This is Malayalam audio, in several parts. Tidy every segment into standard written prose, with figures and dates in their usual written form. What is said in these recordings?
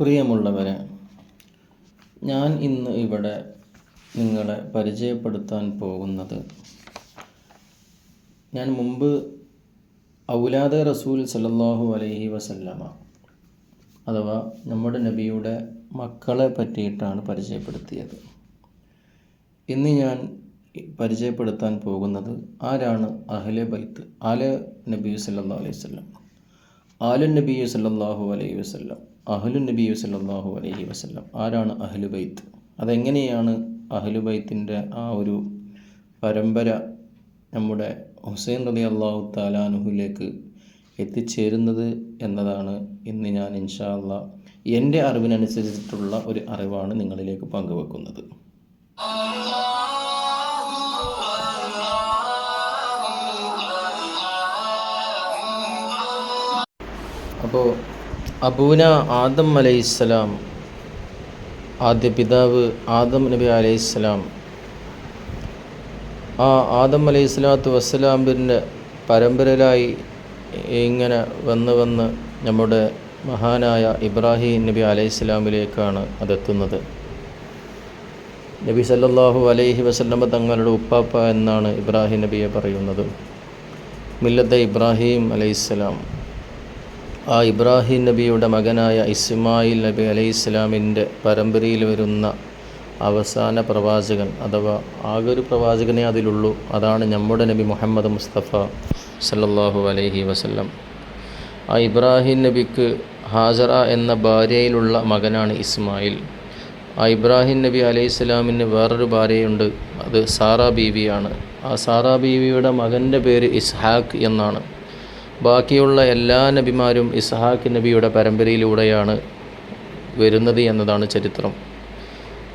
പ്രിയമുള്ളവരെ, ഞാൻ ഇന്ന് ഇവിടെ നിങ്ങളെ പരിചയപ്പെടുത്താൻ പോകുന്നത്, ഞാൻ മുമ്പ് ഔലാദ റസൂൽ സല്ലല്ലാഹു അലൈഹി വസല്ലമ അഥവാ നമ്മുടെ നബിയുടെ മക്കളെ പറ്റിയിട്ടാണ് പരിചയപ്പെടുത്തിയത്. ഇന്ന് ഞാൻ പരിചയപ്പെടുത്താൻ പോകുന്നത് ആരാണ് അഹ്ലെ ബൈത്ത്, ആല നബി സല്ലല്ലാഹു അലൈഹി വസല്ലം, ആലു നബി സല്ലല്ലാഹു അലൈഹി വസല്ലം, അഹ്ലു നബി സല്ലല്ലാഹു അലൈഹി വസല്ലം. ആരാണ് അഹ്ലു ബൈത്ത്? അതെങ്ങനെയാണ് അഹ്ലു ബൈത്തിൻ്റെ ആ ഒരു പരമ്പര നമ്മുടെ ഹുസൈൻ റളിയല്ലാഹു തആല അൻഹുവിലേക്ക് എത്തിച്ചേരുന്നത് എന്നതാണ് ഇന്ന് ഞാൻ ഇൻഷാ അല്ലാഹ് എൻ്റെ അറിവിനനുസരിച്ചിട്ടുള്ള ഒരു അറിവാണ് നിങ്ങളിലേക്ക് പങ്കുവെക്കുന്നത്. അപ്പോൾ അബൂന ആദം അലൈഹിസ്സലാം, ആദ്യ പിതാവ് ആദം നബി അലൈഹിസ്സലാം, ആ ആദം അലൈഹിസ്സലാത്തു വസ്സലാമിൻ്റെ പരമ്പരയിലായി ഇങ്ങനെ വന്ന് നമ്മുടെ മഹാനായ ഇബ്രാഹിം നബി അലൈഹിസ്സലാമിലേക്കാണ് അതെത്തുന്നത്. നബി സല്ലല്ലാഹു അലൈഹി വസല്ലമ തങ്ങളുടെ ഉപ്പാപ്പ എന്നാണ് ഇബ്രാഹിം നബിയെ പറയുന്നത്. മില്ലത്തെ ഇബ്രാഹിം അലൈഹിസ്സലാം. ആ ഇബ്രാഹിം നബിയുടെ മകനായ ഇസ്മായിൽ നബി അലൈഹിസ്സലാമിൻ്റെ പരമ്പരയിൽ വരുന്ന അവസാന പ്രവാചകൻ, അഥവാ ആകെ ഒരു പ്രവാചകനെ അതിലുള്ളൂ, അതാണ് നമ്മുടെ നബി മുഹമ്മദ് മുസ്തഫ സല്ലല്ലാഹു അലൈഹി വസല്ലം. ആ ഇബ്രാഹിം നബിക്ക് ഹാജറ എന്ന ഭാര്യയിലുള്ള മകനാണ് ഇസ്മായിൽ. ആ ഇബ്രാഹിം നബി അലൈഹിസ്സലാമിന് വേറൊരു ഭാര്യയുണ്ട്, അത് സാറാ ബീവിയാണ്. ആ സാറാ ബീവിയുടെ മകൻ്റെ പേര് ഇസ്ഹാഖ് എന്നാണ്. ബാക്കിയുള്ള എല്ലാ നബിമാരും ഇസ്ഹാഖ് നബിയുടെ പരമ്പരയിലൂടെയാണ് വരുന്നത് എന്നതാണ് ചരിത്രം.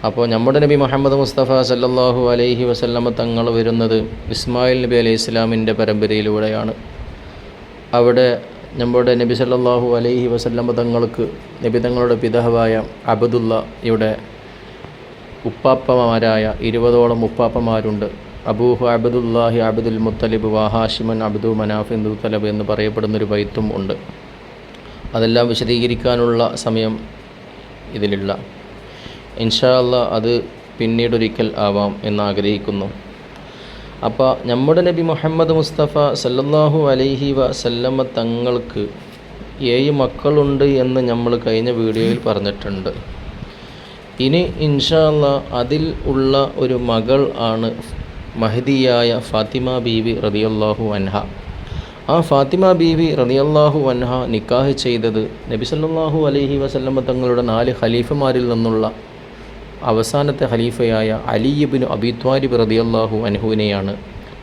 അപ്പോൾ നമ്മുടെ നബി മുഹമ്മദ് മുസ്തഫ സല്ലല്ലാഹു അലൈഹി വസല്ലമ തങ്ങൾ വരുന്നത് ഇസ്മായിൽ നബി അലൈഹി ഇസ്ലാമിൻ്റെ പരമ്പരയിലൂടെയാണ്. അവിടെ നമ്മുടെ നബി സല്ലല്ലാഹു അലൈഹി വസല്ലമ തങ്ങൾക്ക് നബി തങ്ങളുടെ പിതാവായ അബ്ദുള്ളയുടെ ഉപ്പാപ്പമാരായ 20ഓളം ഉപ്പാപ്പമാരുണ്ട്. അബൂഹു അബ്ദുല്ലാഹി അബ്ദുൽ മുത്തലിബ് വാഹാഷിമൻ അബ്ദു മനാഫ് ഇന്ദു തലബ് എന്ന് പറയപ്പെടുന്നൊരു ബൈത്തും ഉണ്ട്. അതെല്ലാം വിശദീകരിക്കാനുള്ള സമയം ഇതിലില്ല. ഇൻഷാ അല്ലാഹ് അത് പിന്നീടൊരിക്കൽ ആവാം എന്നാഗ്രഹിക്കുന്നു. അപ്പോൾ നമ്മുടെ നബി മുഹമ്മദ് മുസ്തഫ സല്ലല്ലാഹു അലൈഹി വസല്ലമ തങ്ങൾക്ക് 7 മക്കളുണ്ട് എന്ന് നമ്മൾ കഴിഞ്ഞ വീഡിയോയിൽ പറഞ്ഞിട്ടുണ്ട്. ഇനി ഇൻഷാ അല്ലാഹ് അതിൽ ഉള്ള ഒരു മകൾ ആണ് മഹദിയായ ഫാത്തിമ ബീവി റളിയല്ലാഹു അൻഹ. ആ ഫാത്തിമ ബീവി റളിയല്ലാഹു അൻഹ നിക്കാഹ് ചെയ്തത് നബി സല്ലല്ലാഹു അലൈഹി വസല്ലമ തങ്ങളുടെ 4 ഖലീഫമാരിൽ നിന്നുള്ള അവസാനത്തെ ഖലീഫയായ അലി ഇബ്നു അബീ ത്വാലിബ് റളിയല്ലാഹു അൻഹുവിനെയാണ്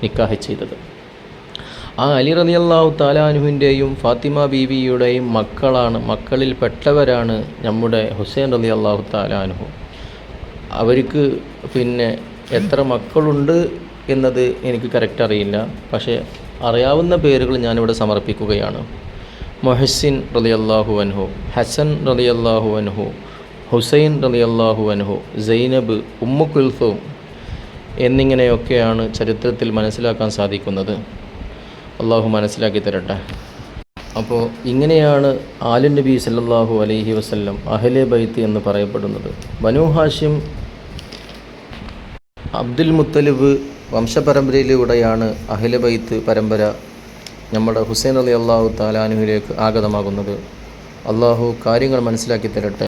നിക്കാഹ് ചെയ്തത്. ആ അലി റളിയല്ലാഹു തആല അൻഹുവിൻ്റെയും ഫാത്തിമ ബീവിയുടെയും മക്കളിൽ പെട്ടവരാണ് നമ്മുടെ ഹുസൈൻ റളിയല്ലാഹു തആല അൻഹു. അവർക്ക് പിന്നെ എത്ര മക്കളുണ്ട് എന്നത് എനിക്ക് കറക്റ്റ് അറിയില്ല, പക്ഷേ അറിയാവുന്ന പേരുകൾ ഞാനിവിടെ സമർപ്പിക്കുകയാണ്. മുഹസിൻ റളിയല്ലാഹു അൻഹു, ഹസൻ റളിയല്ലാഹു അൻഹു, ഹുസൈൻ റളിയല്ലാഹു അൻഹു, സൈനബ്, ഉമ്മു കുൽസൂം എന്നിങ്ങനെയൊക്കെയാണ് ചരിത്രത്തിൽ മനസ്സിലാക്കാൻ സാധിക്കുന്നത്. അള്ളാഹു മനസ്സിലാക്കി തരട്ടെ. അപ്പോൾ ഇങ്ങനെയാണ് ആലു നബി സല്ലല്ലാഹു അലൈഹി വസല്ലം അഹ്ലെ ബൈത്ത് എന്ന് പറയപ്പെടുന്നത്. ബനൂ ഹാഷിം അബ്ദുൽ മുത്തലിബ് വംശപരമ്പരയിലൂടെയാണ് അഹ്ലെ ബൈത്ത് പരമ്പര നമ്മുടെ ഹുസൈൻ റളിയല്ലാഹു തആല അൻഹുവിലേക്ക് ആഗതമാകുന്നത്. അള്ളാഹു കാര്യങ്ങൾ മനസ്സിലാക്കി തരട്ടെ.